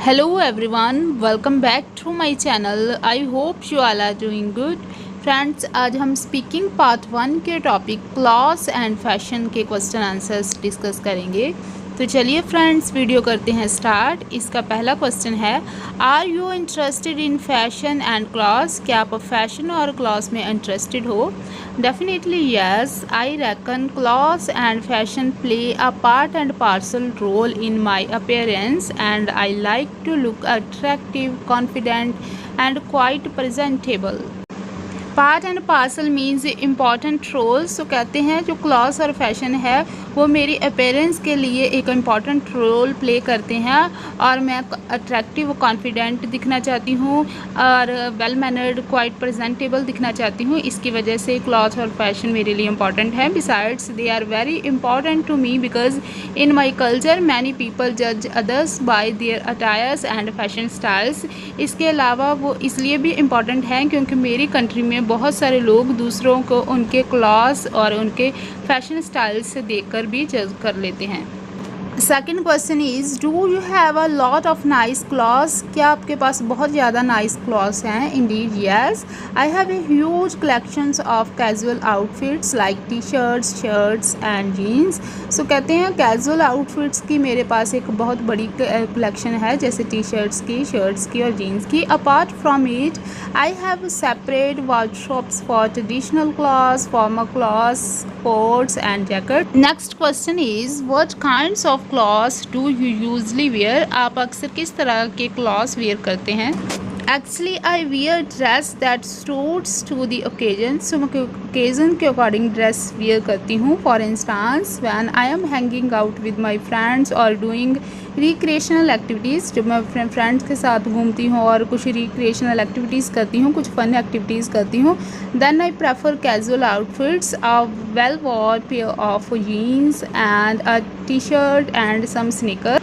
Hello everyone, welcome back to my channel. I hope you all are doing good. Friends, आज हम speaking part 1 के topic clothes and fashion के question answers discuss करेंगे। तो चलिए friends, video करते हैं स्टार्ट। इसका पहला क्वेश्चन है, are you interested in fashion and clothes? क्या आप फैशन और क्लॉथ्स में इंटरेस्टेड हो? Definitely yes, I reckon clothes and fashion play a part and parcel role in my appearance and I like to look attractive, confident and quite presentable. Part and parcel means important roles. तो कहते हैं जो clothes और fashion है वो मेरी appearance के लिए एक इम्पॉर्टेंट रोल प्ले करते हैं और मैं अट्रैक्टिव कॉन्फिडेंट दिखना चाहती हूँ और वेल मैनर्ड क्वाइट प्रेजेंटेबल दिखना चाहती हूँ। इसकी वजह से क्लॉथ और फैशन मेरे लिए इम्पॉर्टेंट है। Besides they are very important to me because in my culture many people जज others by their attires and fashion styles. इसके अलावा वो इसलिए भी इम्पॉर्टेंट हैं क्योंकि मेरी कंट्री में बहुत सारे लोग दूसरों को उनके क्लॉथ्स और उनके फैशन स्टाइल से देखकर भी जज कर लेते हैं। Second question is, do you have a lot of nice clothes? क्या आपके पास बहुत ज़्यादा नाइस क्लॉथ्स हैं? Indeed yes, I have a huge collections of casual outfits like T shirts, shirts and jeans. So कहते हैं कैजुअल आउटफिट्स की मेरे पास एक बहुत बड़ी कलेक्शन है, जैसे टी शर्ट्स की, शर्ट्स की और जीन्स की। Apart from it I have separate workshops for traditional clothes, formal clothes, coats and jacket. Next question is, what kinds of clothes do you usually wear? आप अक्सर किस तरह के क्लॉथ्स वेयर करते हैं? Actually I wear dress that suits to the occasion. So मैं occasion के according dress wear करती हूँ। For instance when I am hanging out with my friends और डूइंग रिक्रिएशनल एक्टिविटीज़, जब मैं अपने फ्रेंड्स के साथ घूमती हूँ और कुछ रिक्रिएशनल एक्टिविटीज़ करती हूँ, कुछ फन एक्टिविटीज़ करती हूँ, then I prefer casual outfits, a well worn pair of jeans and a T shirt and some sneaker.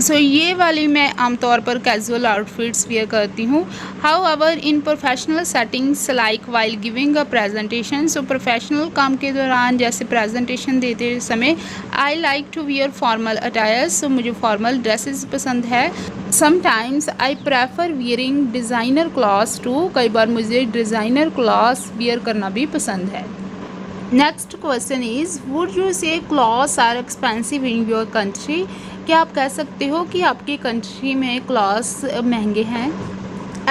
So ये वाली मैं आमतौर पर कैजुअल आउटफिट्स वेयर करती हूँ। However in professional settings like while giving a presentation, so professional काम के दौरान जैसे प्रेजेंटेशन देते समय I like to wear formal attires. So मुझे फॉर्मल ड्रेसेस पसंद है। Sometimes I prefer wearing designer clothes too, कई बार मुझे डिज़ाइनर क्लॉथ्स वियर करना भी पसंद है। Next question is, would you say clothes are expensive in your country? क्या आप कह सकते हो कि आपकी कंट्री में क्लॉथ्स महंगे हैं?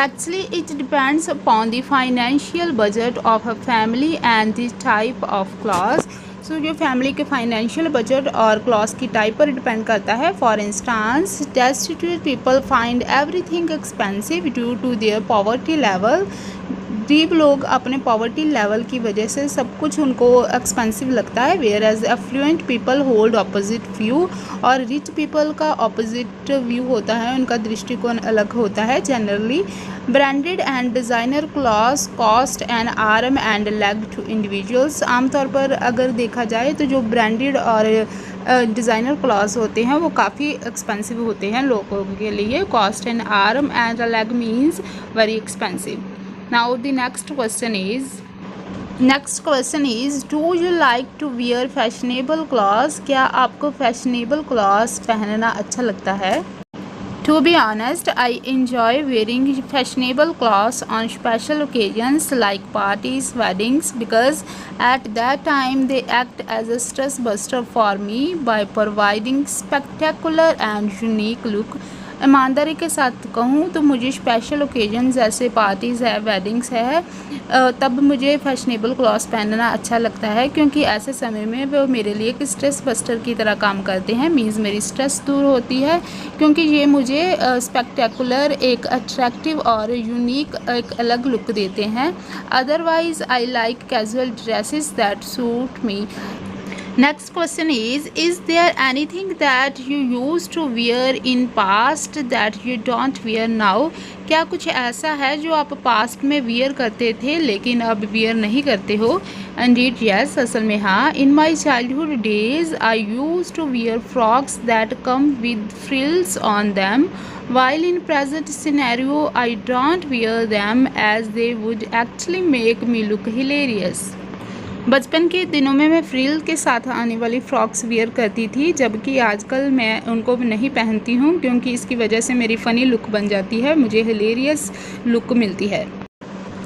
Actually it depends upon the financial budget of a family and the type of clothes. So जो फैमिली के फाइनेंशियल बजट और क्लॉथ्स की टाइप पर डिपेंड करता है। For instance destitute people find everything expensive due to their poverty level. गरीब लोग अपने पॉवर्टी लेवल की वजह से सब कुछ उनको एक्सपेंसिव लगता है, whereas affluent people hold opposite view. और रिच पीपल का ऑपोजिट व्यू होता है, उनका दृष्टिकोण अलग होता है। Generally branded and designer clothes cost an arm and leg to individuals. आमतौर पर अगर देखा जाए तो जो ब्रांडेड और डिज़ाइनर क्लॉथ्स होते हैं वो काफ़ी एक्सपेंसिव होते हैं लोगों के लिए। Cost an arm and leg means very expensive. Now the next question is, do you like to wear fashionable clothes? क्या आपको fashionable clothes पहनना अच्छा लगता है? To be honest, I enjoy wearing fashionable clothes on special occasions like parties, weddings, because at that time they act as a stress buster for me by providing spectacular and unique look. ईमानदारी के साथ कहूँ तो मुझे special occasion जैसे parties है, weddings है, तब मुझे फैशनेबल क्लॉथ्स पहनना अच्छा लगता है क्योंकि ऐसे समय में वो मेरे लिए एक स्ट्रेस बस्टर की तरह काम करते हैं। मीन्स मेरी स्ट्रेस दूर होती है क्योंकि ये मुझे स्पेक्टेकुलर, एक अट्रैक्टिव और यूनिक एक अलग लुक देते हैं। Otherwise I like casual dresses that suit me. Next question is there anything that you used to wear in past that you don't wear now? क्या कुछ ऐसा है जो आप पास्ट में वियर करते थे लेकिन अब वियर नहीं करते हो? Indeed yes, असल में हाँ। In my childhood days I used to wear frocks that come with frills on them, while in present scenario I don't wear them as they would actually make me look hilarious. बचपन के दिनों में मैं frill के साथ आने वाली frocks wear करती थी, जबकि आजकल मैं उनको नहीं पहनती हूँ क्योंकि इसकी वजह से मेरी फ़नी लुक बन जाती है, मुझे हिलेरियस लुक मिलती है।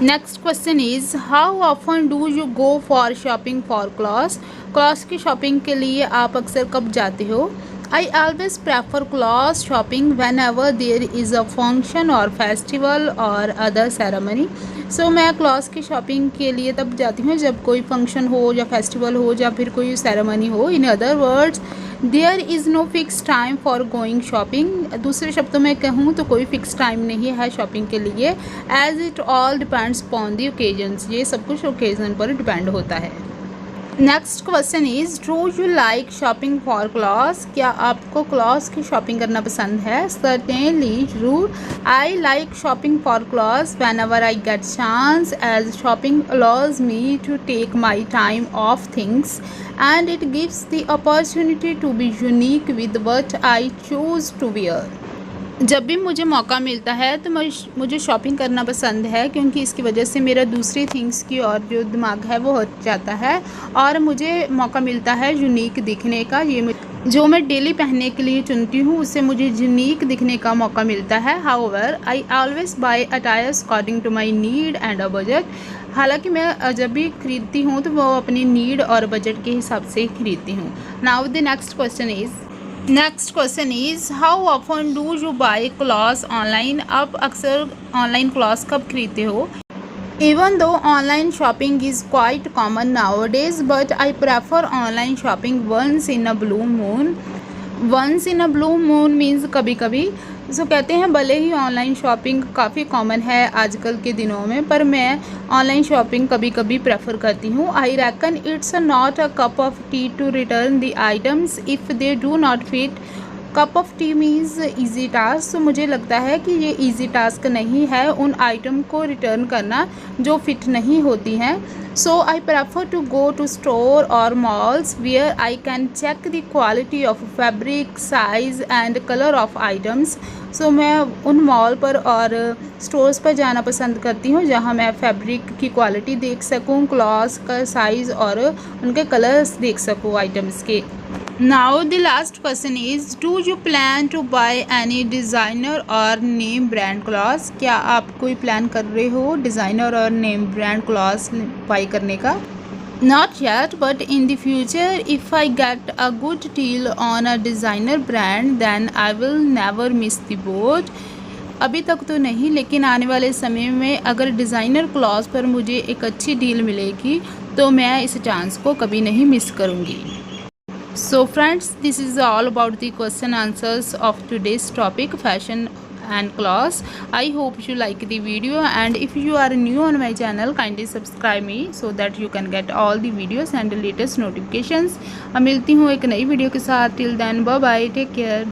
Next question is how often do you go for shopping for clothes. Clothes की शॉपिंग के लिए आप अक्सर कब जाते हो? I always prefer clothes shopping whenever there is a function or festival or other ceremony. So मैं क्लॉथ्स की शॉपिंग के लिए तब जाती हूँ जब कोई फंक्शन हो या फेस्टिवल हो या फिर कोई सेरेमनी हो। In other words there is no fix time for going shopping. दूसरे शब्दों में कहूँ तो कोई फिक्स टाइम नहीं है शॉपिंग के लिए, as it all depends upon the occasions. ये सब कुछ ओकेजन पर डिपेंड होता है। Next question is do you like shopping for clothes. क्या आपको क्लॉथ्स की शॉपिंग करना पसंद है? सर्टेनली जरूर। I like shopping for clothes whenever I get chance, as shopping allows me to take my time of things and it gives the opportunity to be unique with what I choose to wear. जब भी मुझे मौका मिलता है तो मुझे shopping करना पसंद है क्योंकि इसकी वजह से मेरा दूसरी थिंग्स की और जो दिमाग है वो हट जाता है और मुझे मौका मिलता है यूनिक दिखने का। ये जो मैं डेली पहनने के लिए चुनती हूँ उससे मुझे यूनिक दिखने का मौका मिलता है। However I always buy attires according to my need and a budget. हालांकि मैं जब भी खरीदती हूँ तो वो अपनी नीड और बजट के हिसाब से ही खरीदती हूँ। Now the next question is how often do you buy clothes online. आप अक्सर ऑनलाइन क्लॉथ्स कब खरीदते हो? Even though online shopping is quite common nowadays, but I prefer online shopping once in a blue moon. Once in a blue moon means कभी कभी। सो कहते हैं भले ही ऑनलाइन शॉपिंग काफ़ी कॉमन है आजकल के दिनों में, पर मैं ऑनलाइन शॉपिंग कभी कभी प्रेफर करती हूँ। I reckon it's not a cup of tea to return the items if they do not fit. Cup of tea means easy task. तो मुझे लगता है कि ये ईजी टास्क नहीं है उन आइटम को रिटर्न करना जो फिट नहीं होती हैं। So I prefer to go to store और malls where I can check the quality of fabric, size and colour of items. So मैं उन मॉल पर और स्टोर्स पर जाना पसंद करती हूँ जहाँ मैं फैब्रिक की क्वालिटी देख सकूँ, क्लॉथ्स का साइज़ और उनके कलर्स देख सकूँ आइटम्स के। Now the last question is do you plan to buy any designer और नेम ब्रांड क्लॉथ्स। क्या आप कोई प्लान कर रहे हो डिज़ाइनर और नेम ब्रांड क्लॉथ्स बाय करने का? Not yet, but in the future, if I get a good deal on a designer brand, then I will never miss the boat. अभी तक तो नहीं, लेकिन आने वाले समय में अगर डिज़ाइनर क्लॉथ्स पर मुझे एक अच्छी डील मिलेगी तो मैं इस चांस को कभी नहीं मिस करूँगी। So friends, this is all about the question answers of today's topic, fashion and clothes. I hope you like the video, and if you are new on my channel, kindly subscribe me so that you can get all the videos and the latest notifications. अब मिलती हूँ एक नई video के साथ। Till then, bye bye, take care.